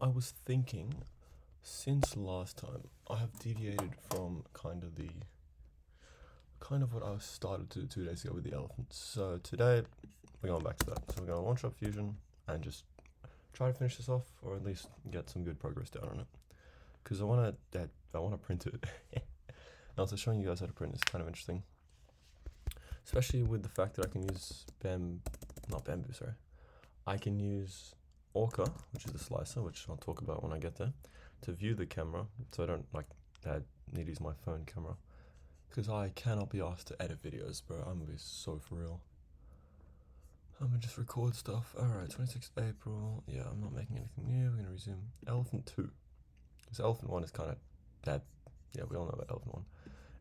I was thinking, since last time, I have deviated from kind of what I started to do 2 days ago with the elephants. So today, we're going back to that. So we're going to launch up Fusion and just try to finish this off, or at least get some good progress down on it. Because I want to print it. And also showing you guys how to print is kind of interesting. Especially with the fact that I can use I can use Orca, which is the slicer, which I'll talk about when I get there, to view the camera, so I don't need to use my phone camera. Because I cannot be asked to edit videos, bro. I'm gonna be so for real. I'm gonna just record stuff. Alright, 26th April. Yeah, I'm not making anything new. We're gonna resume Elephant 2. Because Elephant 1 is kind of dead. Yeah, we all know about Elephant 1.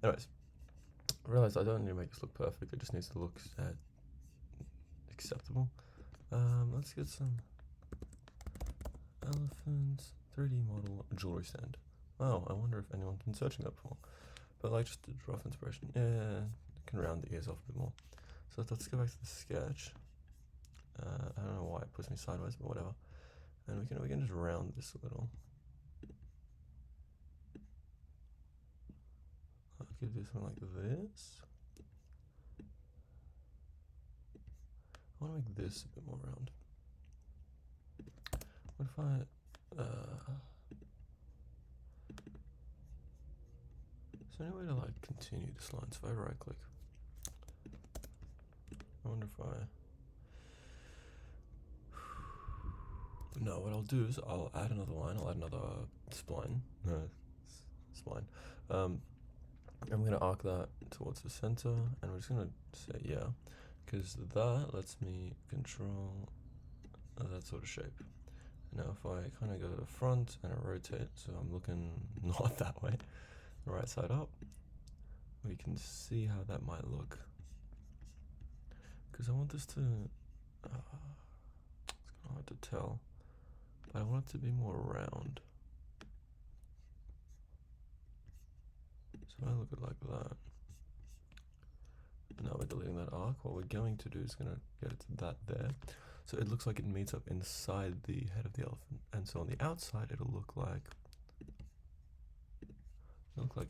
Anyways, I realized I don't need to make this look perfect. It just needs to look acceptable. Let's get some elephants 3D model jewelry stand. Oh, I wonder if anyone's been searching that before. But like just a rough inspiration. Yeah, can round the ears off a bit more. So let's go back to the sketch. I don't know why it puts me sideways, but whatever. And we can just round this a little. I could do something like this. I want to make this a bit more round. What if I is there any way to like continue this line? So if I right click, I wonder if no, what I'll do is I'll add another line, I'll add another spline. Spline. I'm gonna arc that towards the center, and we're just gonna say yeah, because that lets me control that sort of shape. Now if I kind of go to the front and I rotate, so I'm looking not that way, the right side up, we can see how that might look. Because I want this to, it's kind of hard to tell, but I want it to be more round. So I look at it like that. Now we're deleting that arc. What we're going to do is going to get it to that there. So it looks like it meets up inside the head of the elephant. And so on the outside, it'll look like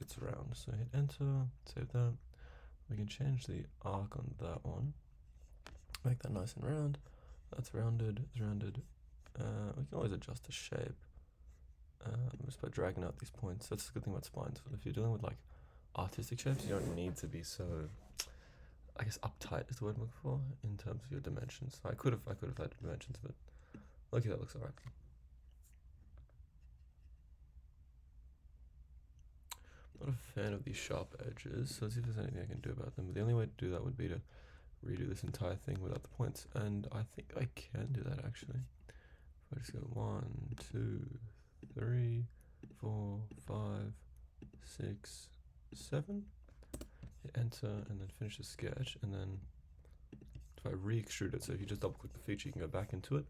it's round. So hit enter, save that. We can change the arc on that one. Make that nice and round. That's rounded, it's rounded. We can always adjust the shape just by dragging out these points. That's the good thing about splines. If you're dealing with like artistic shapes, you don't need to be so, I guess, uptight is the word I'm looking for in terms of your dimensions. I could have had dimensions, but look, that looks alright. Not a fan of these sharp edges, so let's see if there's anything I can do about them. But the only way to do that would be to redo this entire thing without the points, and I think I can do that actually. If I just go 1, 2, 3, 4, 5, 6, 7, hit enter, and then finish the sketch, and then if I re-extrude it, so if you just double click the feature, you can go back into it.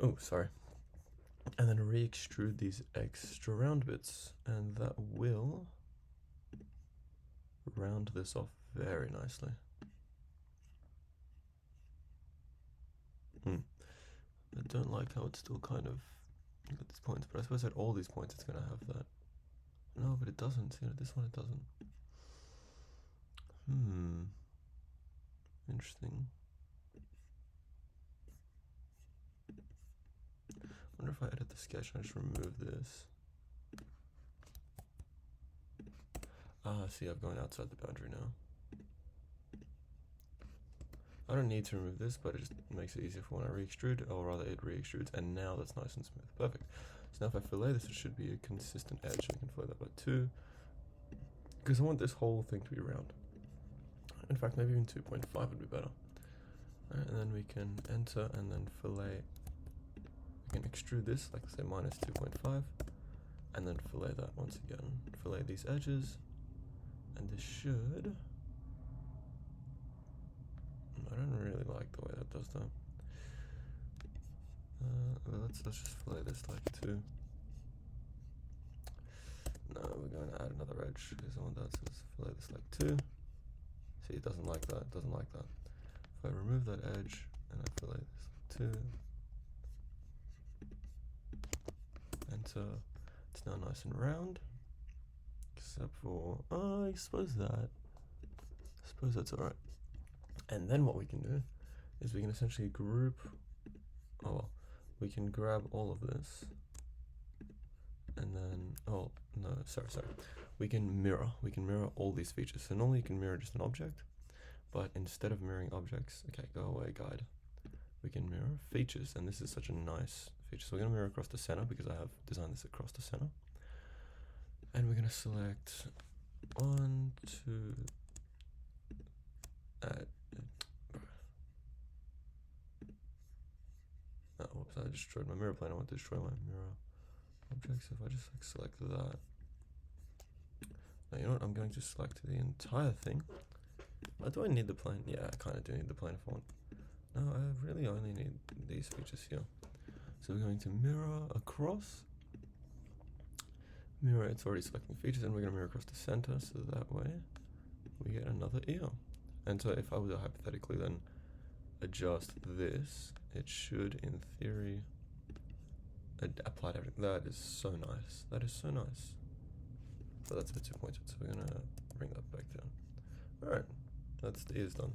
Oh, sorry. And then re-extrude these extra round bits, and that will round this off very nicely. I don't like how it's still kind of got these points, but I suppose at all these points it's going to have that. No, but it doesn't. See, this one it doesn't. Interesting. I wonder if I edit the sketch and I just remove this. See, I've gone outside the boundary now. I don't need to remove this, but it just makes it easier for when I re-extrude, or rather it re-extrudes, and now that's nice and smooth. Perfect. So now if I fillet this, it should be a consistent edge. I can fillet that by 2, because I want this whole thing to be round. In fact, maybe even 2.5 would be better. Right, and then we can enter and then fillet. We can extrude this, like say minus 2.5, and then fillet that once again. Fillet these edges, and this should. I don't really like the way that does that. Let's just fillet this like 2. No, we're going to add another edge because I want that. So let's fillet this like 2. See, it doesn't like that. It doesn't like that. If I remove that edge and I fillet this like 2, it's now nice and round. Except for, I suppose that's alright. And then what we can do is we can essentially group, oh well, we can grab all of this, and then, oh, no, sorry. We can mirror all these features. So normally you can mirror just an object, but instead of mirroring objects, okay, go away guide, we can mirror features, and this is such a nice feature. So we're gonna mirror across the center because I have designed this across the center. And we're gonna select 1, 2, oh, whoops, I destroyed my mirror plane. I want to destroy my mirror objects. If I just like select that. Now, you know what? I'm going to select the entire thing. Do I need the plane? Yeah, I kind of do need the plane if I want. No, I really only need these features here. So we're going to mirror across. Mirror, it's already selecting features, and we're going to mirror across the center, so that way we get another ear. And so if I were to hypothetically then adjust this, it should, in theory, apply to everything. That is so nice. That is so nice. But that's a bit too pointed, so we're going to bring that back down. Alright, that's the ears done.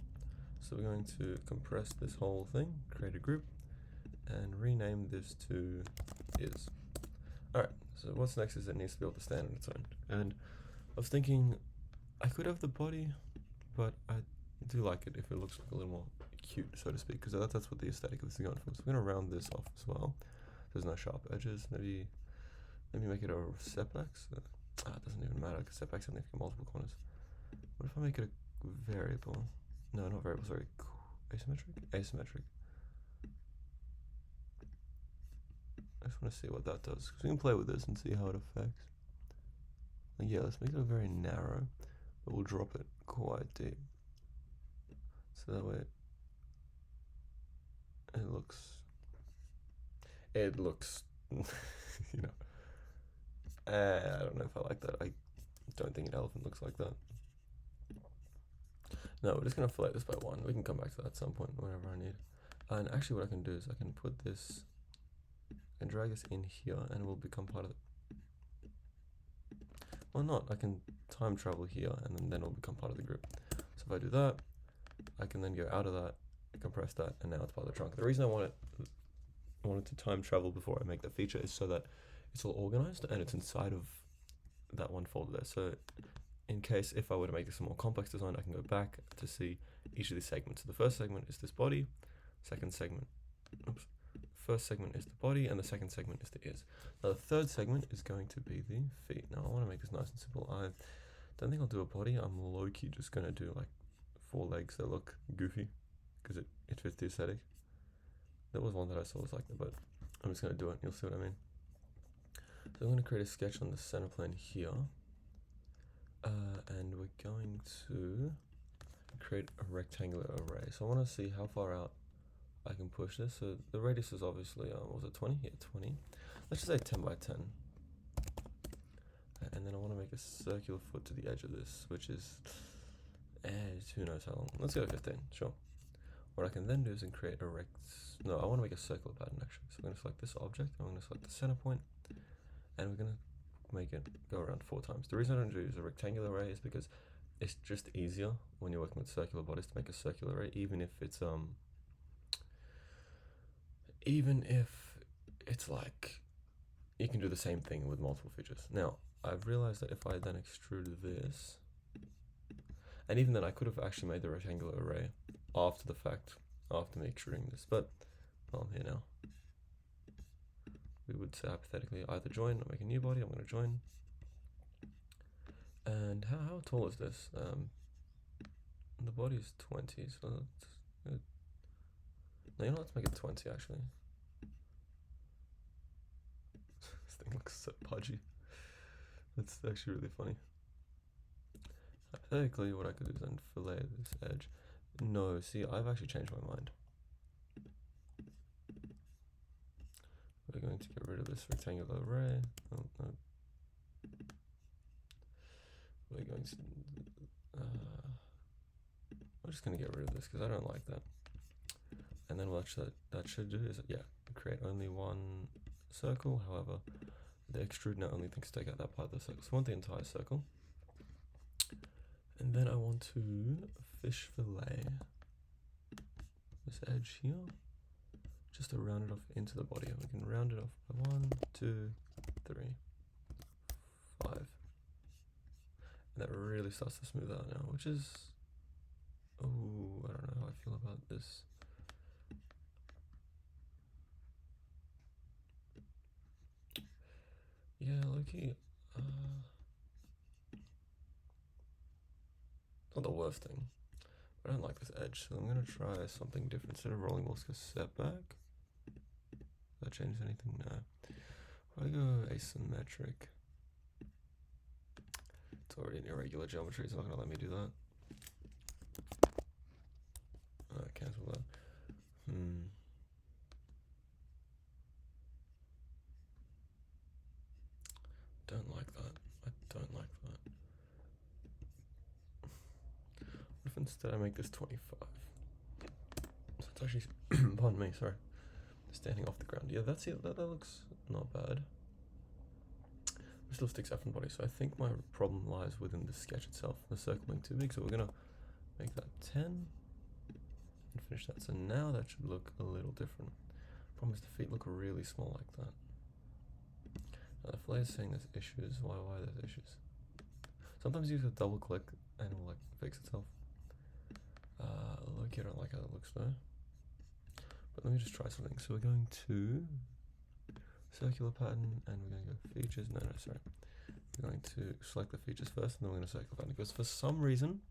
So we're going to compress this whole thing, create a group, and rename this to ears. Alright, so what's next is it needs to be able to stand on its own. And I was thinking I could have the body, but I do like it if it looks like a little more cute, so to speak, because that's what the aesthetic of this is going for. So we're going to round this off as well. There's no sharp edges. Maybe make it a setbacks. It doesn't even matter because setbacks only have multiple corners. What if I make it a variable? No, not variable, sorry. Asymmetric? Asymmetric. I just want to see what that does, because we can play with this and see how it affects. Like, yeah, let's make it a very narrow, but we'll drop it quite deep. So that way it looks, you know, I don't know if I like that. I don't think an elephant looks like that. No, we're just going to fillet this by 1. We can come back to that at some point whenever I need. And actually what I can do is I can put this and drag this in here, and it will become part of it. Well, not. I can time travel here, and then it'll become part of the group. So if I do that, I can then go out of that, compress that, and now it's part of the trunk. The reason I wanted to time travel before I make that feature is so that it's all organized and it's inside of that one folder there. So in case if I were to make this a more complex design, I can go back to see each of these segments. So the first segment is this body, first segment is the body, and the second segment is the ears. Now the third segment is going to be the feet. Now I want to make this nice and simple. I don't think I'll do a body. I'm low-key just going to do like 4 legs that look goofy because it fits the aesthetic. There was one that I saw was like that, but I'm just going to do it. You'll see what I mean. So I'm going to create a sketch on the center plane here. And we're going to create a rectangular array. So I want to see how far out I can push this. So the radius is obviously, what was it, 20? Yeah, 20. Let's just say 10 by 10. And then I want to make a circular foot to the edge of this, which is, who knows how long. Let's go 15, sure. What I can then do is create a I want to make a circular pattern actually. So I'm going to select this object, I'm going to select the center point, and we're going to make it go around 4 times. The reason I don't use a rectangular array is because it's just easier when you're working with circular bodies to make a circular array, even if it's like you can do the same thing with multiple features. Now I've realized that if I then extrude this, and even then I could have actually made the rectangular array after the fact, after me extruding this, but well, I'm here now. We would say hypothetically either join or make a new body. I'm going to join. And how tall is this? The body is 20, so that's good. No, you know, let's make it 20 actually. This thing looks so pudgy. That's actually really funny. Hypothetically, what I could do is then fillet this edge. No, see, I've actually changed my mind. We're going to get rid of this rectangular array. Oh, no. We're going to... I'm just going to get rid of this because I don't like that. And then what that should do is, yeah, create only one circle. However, the extrude now only thinks to take out that part of the circle. So I want the entire circle. And then I want to fish fillet this edge here, just to round it off into the body. And we can round it off by 1, 2, 3, 5. And that really starts to smooth out now, which is, oh, I don't know how I feel about this. Yeah, Loki, not the worst thing. I don't like this edge, so I'm gonna try something different. Instead of rolling, we'll just go step back. That changes anything? No. If I go asymmetric, it's already an irregular geometry, it's not gonna let me do that. Cancel that. Don't like that. I don't like that. What if instead I make this 25? So it's actually, pardon me, sorry. Standing off the ground. Yeah, that's it. That looks not bad. It still sticks out from the body, so I think my problem lies within the sketch itself. The circle being too big, so we're gonna make that 10 and finish that. So now that should look a little different. Problem is the feet look really small like that. Now the fillet is saying there's issues. Why there's issues? Sometimes you just double click and it will like fix itself. Look, I don't like how that looks though. But let me just try something. So we're going to circular pattern and we're going to go features. No, sorry. We're going to select the features first and then we're going to circular pattern, because for some reason,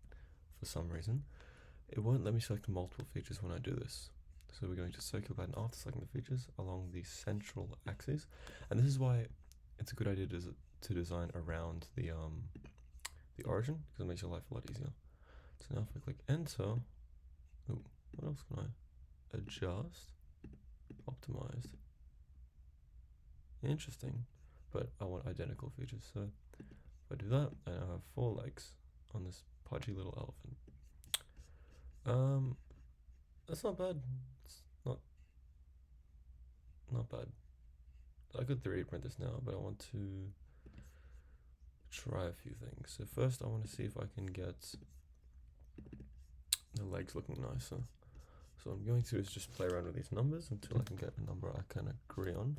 it won't let me select multiple features when I do this. So we're going to circular pattern after selecting the features along the central axis. And this is why it's a good idea to design around the origin, because it makes your life a lot easier. So now if I click enter, oh, what else can I adjust? Optimized. Interesting, but I want identical features. So if I do that, I now have 4 legs on this pudgy little elephant. That's not bad. It's not bad. I could 3D print this now, but I want to try a few things. So first I want to see if I can get the legs looking nicer. So what I'm going to is just play around with these numbers until I can get a number I can agree on.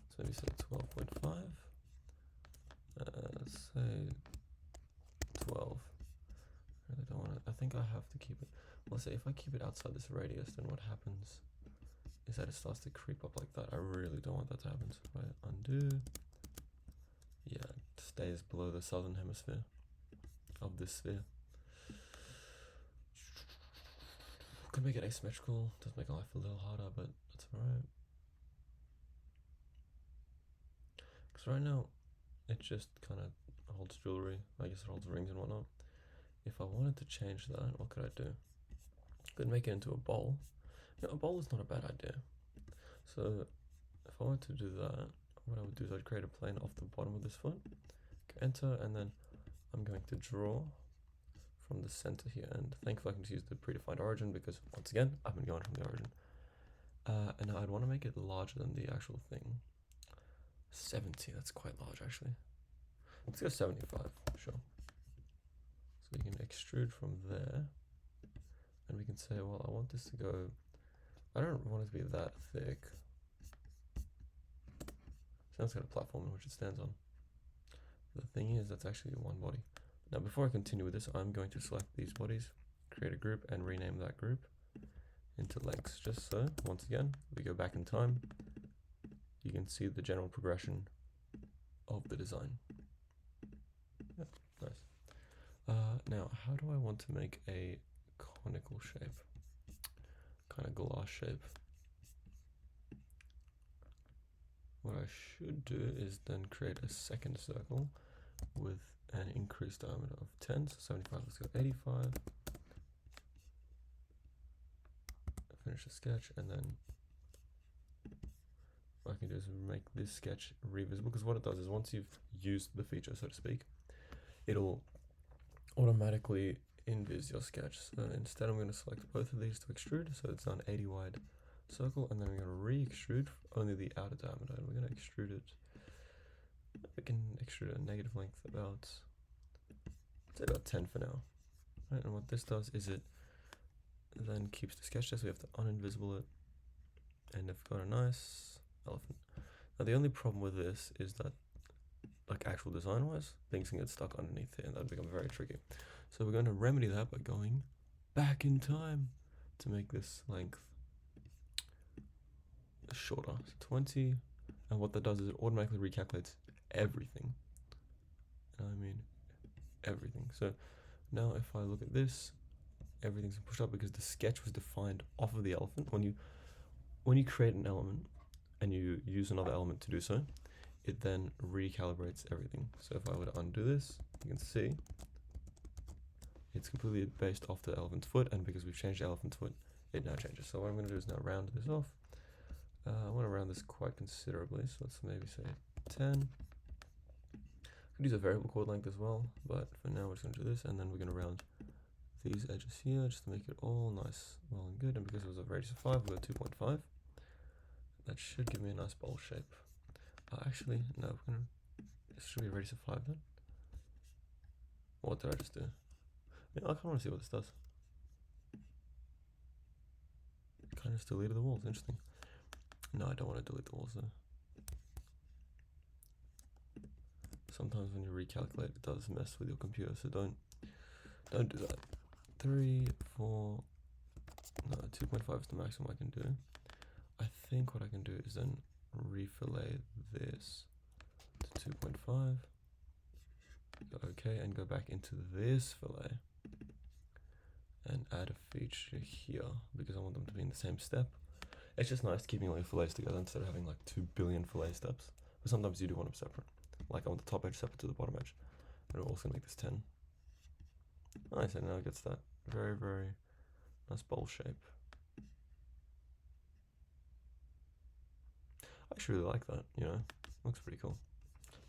So maybe say 12.5. Say 12. I really don't want to. I think I have to keep it. Let's say if I keep it outside this radius, then what happens is that it starts to creep up like that. I really don't want that to happen. So if I undo, yeah, it stays below the southern hemisphere of this sphere. Could make it asymmetrical. Does make life a little harder, but that's alright. Because right now, it just kind of holds jewelry. I guess it holds rings and whatnot. If I wanted to change that, what could I do? Could make it into a bowl. You know, a bowl is not a bad idea. So if I wanted to do that, what I would do is I'd create a plane off the bottom of this foot, enter, and then I'm going to draw from the center here. And thankfully I can just use the predefined origin, because once again, I've been going from the origin. And now I'd want to make it larger than the actual thing. 70, that's quite large actually. Let's go 75, sure. So we can extrude from there. And we can say, well, I want this to go, I don't want it to be that thick. So it's got a platform in which it stands on. The thing is, that's actually one body. Now, before I continue with this, I'm going to select these bodies, create a group, and rename that group into legs. Just so, once again, we go back in time, you can see the general progression of the design. Yeah, nice. Now, how do I want to make a conical shape? Kind of glass shape. What I should do is then create a second circle with an increased diameter of 10, so 75, let's go 85. Finish the sketch, and then what I can do is make this sketch revisible, because what it does is once you've used the feature, so to speak, it'll automatically invis your sketch. So instead I'm going to select both of these to extrude, so it's an 80 wide circle, and then I'm going to re-extrude only the outer diameter, and we're going to extrude it We can extrude a negative length about, say about 10 for now. Right, and what this does is it then keeps the sketch there, so we have to uninvisible it, and I've got a nice elephant. Now the only problem with this is that, like actual design wise, things can get stuck underneath here and that would become very tricky. So we're going to remedy that by going back in time to make this length shorter. So 20, and what that does is it automatically recalculates everything. And I mean everything. So now if I look at this, everything's pushed up because the sketch was defined off of the elephant. When you create an element and you use another element to do so, it then recalibrates everything. So if I were to undo this, you can see it's completely based off the elephant's foot, and because we've changed the elephant's foot, it now changes. So what I'm going to do is now round this off. I want to round this quite considerably, so let's maybe say 10. Could use a variable chord length as well, but for now we're just going to do this, and then we're going to round these edges here just to make it all nice, well and good. And because it was a radius of 5, we got 2.5. That should give me a nice bowl shape. Actually, no, it should be a radius of 5 then. What did I just do? Yeah, I kind of want to see what this does. Kind of deleted the walls, interesting. No, I don't want to delete the walls though. Sometimes when you recalculate, it does mess with your computer, so don't do that. 3, 4, no, 2.5 is the maximum I can do. I think what I can do is then refillet this to 2.5, go OK, and go back into this fillet and add a feature here because I want them to be in the same step. It's just nice keeping all your fillets together instead of having like 2 billion fillet steps, but sometimes you do want them separate. Like I want the top edge separate to the bottom edge, and we're also going to make this 10. Nice, and now it gets that very, very nice bowl shape. I actually really like that, you know, looks pretty cool.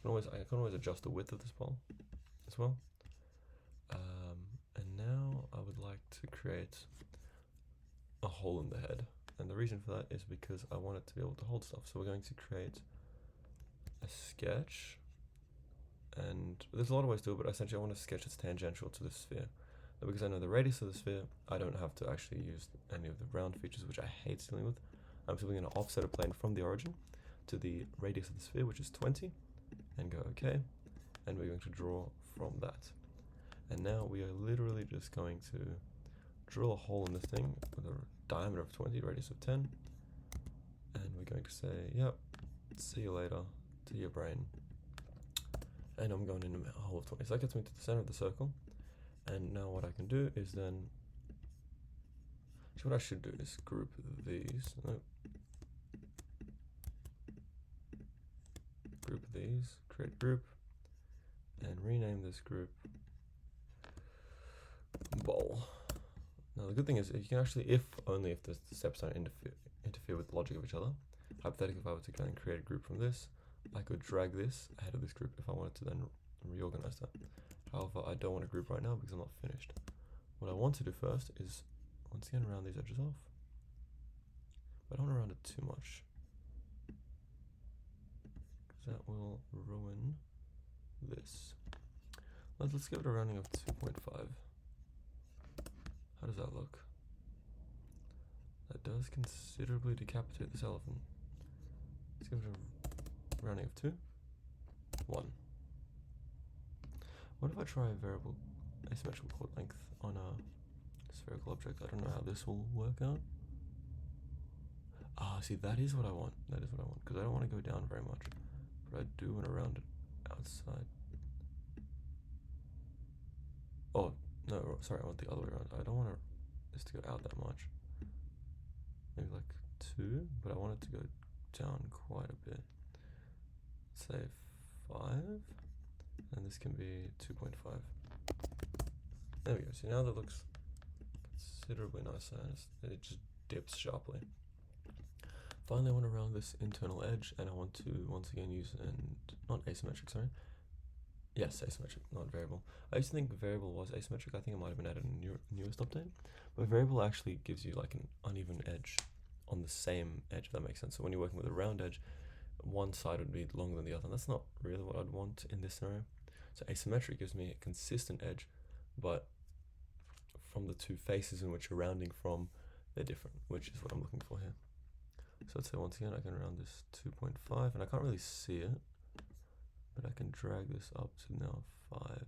I can always adjust the width of this bowl as well. And now I would like to create a hole in the head. And the reason for that is because I want it to be able to hold stuff. So we're going to create a sketch, and there's a lot of ways to do it, but essentially I want a sketch that's tangential to the sphere. Now because I know the radius of the sphere, I don't have to actually use any of the round features, which I hate dealing with. I'm simply going to offset a plane from the origin to the radius of the sphere, which is 20, and go OK, and we're going to draw from that. And now we are literally just going to drill a hole in this thing with a diameter of 20, radius of 10, and we're going to say, yep, see you later to your brain. And I'm going in a hole of 20. So that gets me to the center of the circle. And now what I can do is then, so what I should do is group these. Nope. Group these, create group, and rename this group bowl. Now the good thing is you can actually, only if the steps don't interfere with the logic of each other. Hypothetically, if I were to go and create a group from this, I could drag this ahead of this group if I wanted to then reorganize that. However, I don't want a group right now because I'm not finished. What I want to do first is, once again, round these edges off. But I don't want to round it too much, because that will ruin this. Let's give it a rounding of 2.5. How does that look? That does considerably decapitate this elephant. Let's give it a rounding of 2. 1. What if I try a variable asymmetrical chord length on a spherical object? I don't know how this will work out. See, that is what I want. That is what I want, because I don't want to go down very much, but I do want to round it outside. Oh, no, sorry, I want the other way around. I don't want this to go out that much. Maybe like 2, but I want it to go down quite a bit. Say 5, and this can be 2.5. There we go. See, now that looks considerably nicer, and it just dips sharply. Finally, I want to round this internal edge, and I want to once again use not asymmetric, sorry. Yes, asymmetric, not variable. I used to think variable was asymmetric. I think it might have been added in newest update, but variable actually gives you like an uneven edge on the same edge, if that makes sense. So when you're working with a round edge, one side would be longer than the other. And that's not really what I'd want in this scenario. So asymmetric gives me a consistent edge, but from the two faces in which you're rounding from, they're different, which is what I'm looking for here. So let's say once again, I can round this 2.5, and I can't really see it, but I can drag this up to now 5.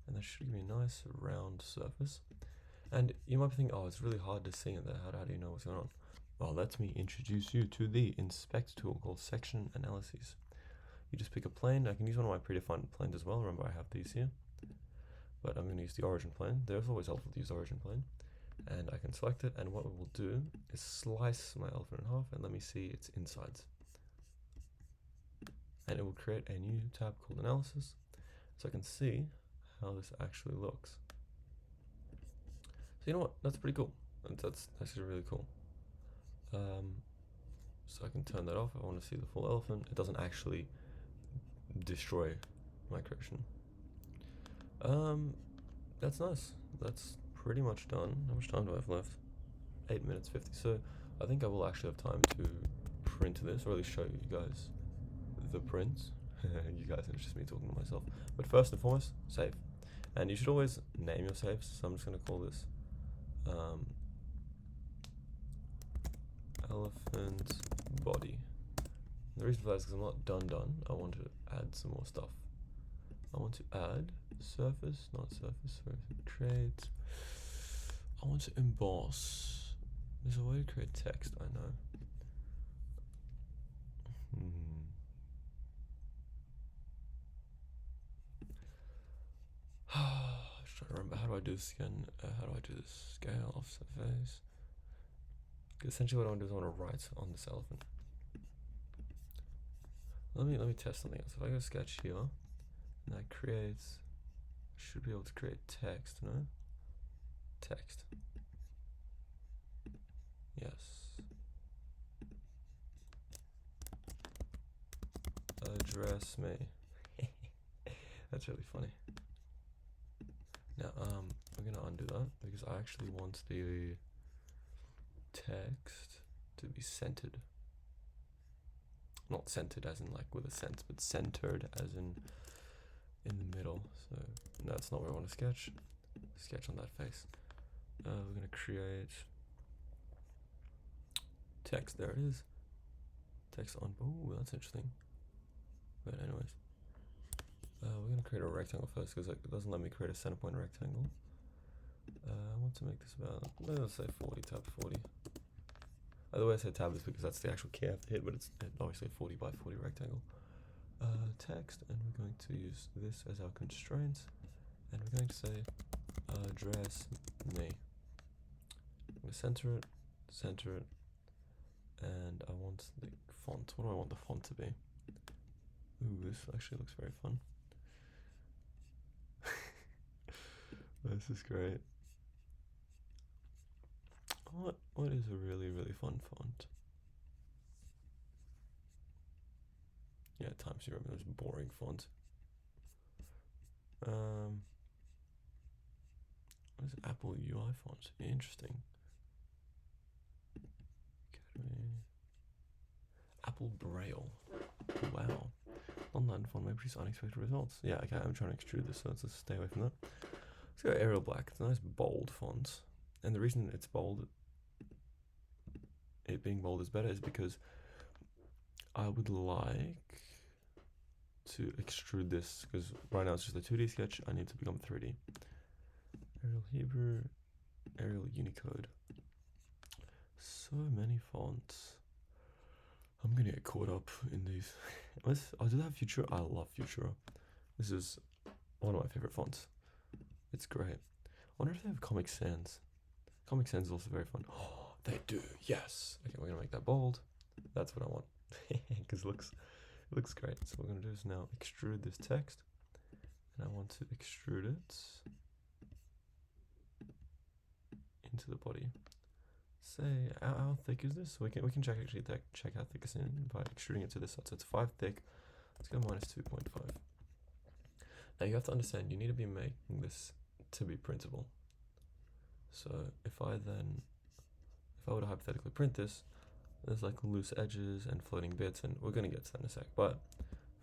And that should give me a nice round surface. And you might be thinking, oh, it's really hard to see in there. How do you know what's going on? Well, let me introduce you to the inspect tool called section analyses. You just pick a plane. I can use one of my predefined planes as well. Remember, I have these here. But I'm going to use the origin plane. There's always helpful to use the origin plane. And I can select it. And what we will do is slice my elephant in half and let me see its insides. And it will create a new tab called analysis. So I can see how this actually looks. So you know what? That's pretty cool. That's actually really cool. So I can turn that off. I want to see the full elephant. It doesn't actually destroy my creation. That's nice. That's pretty much done. How much time do I have left? 8 minutes 50. So I think I will actually have time to print this, or at least show you guys the print. You guys, it's just me talking to myself. But first and foremost, save. And you should always name your saves. So I'm just going to call this elephant body. And the reason for that is because I'm not done. I want to add some more stuff. I want to add surface, not surface, create. I want to emboss. There's a way to create text, I know. Just trying to remember, how do I do this again? How do I do this? Scale, offset face. Essentially what I want to do is I want to write on this elephant. Let me test something else. If I go sketch here, and I should be able to create text, no? Text. Yes. Address me. That's really funny. Now, we're gonna undo that because I actually want the text to be centered. Not centered as in like with a sense, but centered as in the middle. So that's not where I want to sketch. Sketch on that face. We're gonna create text. There it is. Text on. Oh, that's interesting. But anyways, we're gonna create a rectangle first because it doesn't let me create a center point rectangle. I want to make this about, let's say 40, tab 40. The way I say tab is because that's the actual key I have to hit, but it's obviously a 40 by 40 rectangle. Text, and we're going to use this as our constraint, and we're going to say address me. I'm going to center it, and I want the font. What do I want the font to be? Ooh, this actually looks very fun. This is great. What is a really, really fun font? Yeah, Times New Roman, those boring fonts. What is Apple UI font? Interesting. Apple Braille. Wow. Online font may produce unexpected results. Yeah, okay, I'm trying to extrude this, so let's just stay away from that. Let's go Arial Black. It's a nice bold font. And the reason it's bold, it being bold is better, is because I would like to extrude this, because right now it's just a 2D sketch. I need to become 3D. Arial Hebrew, Arial Unicode. So many fonts. I'm gonna get caught up in these. Oh, do they have Futura? I love Futura. This is one of my favorite fonts. It's great. I wonder if they have Comic Sans. Comic Sans is also very fun. Oh, they do. Yes. Okay, we're gonna make that bold. That's what I want, because it looks great. So what we're gonna do is now extrude this text, and I want to extrude it into the body. Say how thick is this? So we can check how thick it's in by extruding it to this side. So it's 5 thick. Let's go minus 2.5. Now you have to understand, you need to be making this to be printable. So if I were to hypothetically print this, there's like loose edges and floating bits, and we're gonna get to that in a sec. But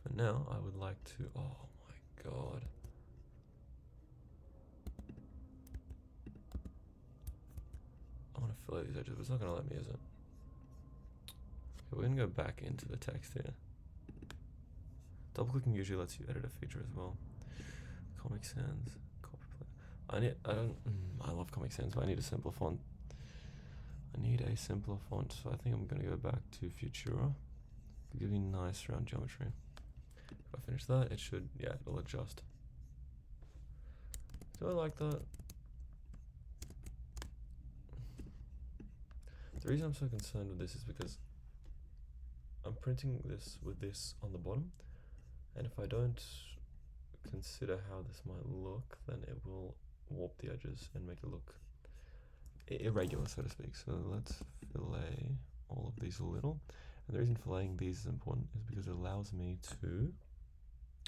for now, I would like to, oh my god. I want to fill out these edges, but it's not gonna let me, is it? Okay, we're gonna go back into the text here. Double clicking usually lets you edit a feature as well. Comic Sans, copy plate. I love Comic Sans, but I need a simpler font. I need a simpler font, so I think I'm gonna go back to Futura. Give me nice round geometry. If I finish that, it should, yeah, it'll adjust. Do I like that? The reason I'm so concerned with this is because I'm printing this with this on the bottom, and if I don't consider how this might look, then it will warp the edges and make it look irregular, so to speak. So let's fillet all of these a little. And the reason filleting these is important is because it allows me to,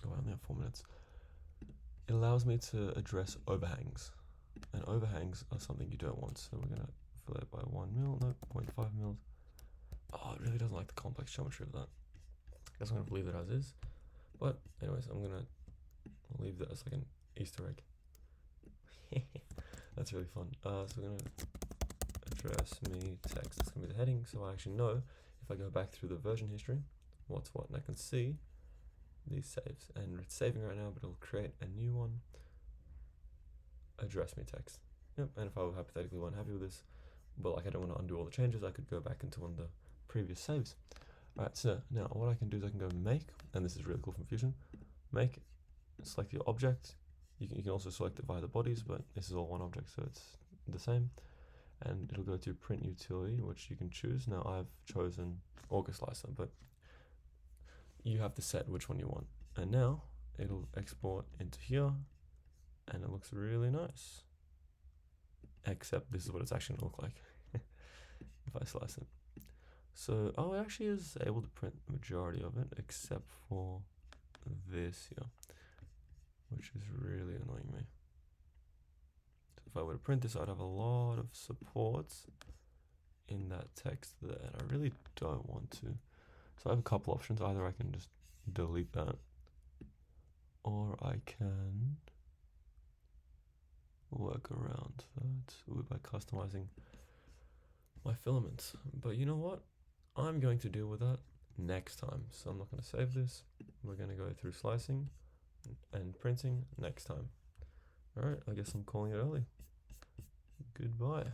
oh, I only have 4 minutes. It allows me to address overhangs, and overhangs are something you don't want. So we're gonna fillet by 1 mil, no, 0.5 mils. Oh, it really doesn't like the complex geometry of that. I guess I'm gonna leave it as is. But anyways, I'm gonna leave that as like an Easter egg. That's really fun. So we're gonna address me text. That's gonna be the heading, so I actually know if I go back through the version history, what's what, and I can see these saves. And it's saving right now, but it'll create a new one. Address me text. Yep. And if I were hypothetically weren't happy with this, but like I don't want to undo all the changes, I could go back into one of the previous saves. Alright, so now what I can do is I can go make, and this is really cool from Fusion. Make, select your object. You can also select it via the bodies, but this is all one object, so it's the same. And it'll go to print utility, which you can choose. Now I've chosen Auger Slicer, but you have to set which one you want. And now it'll export into here, and it looks really nice. Except this is what it's actually gonna look like if I slice it. So, oh, it actually is able to print the majority of it, except for this here, which is really annoying me. So if I were to print this, I'd have a lot of supports in that text there, and I really don't want to. So I have a couple options. Either I can just delete that, or I can work around that by customizing my filaments. But you know what? I'm going to deal with that next time. So I'm not going to save this. We're going to go through slicing and printing next time. Alright, I guess I'm calling it early. Goodbye.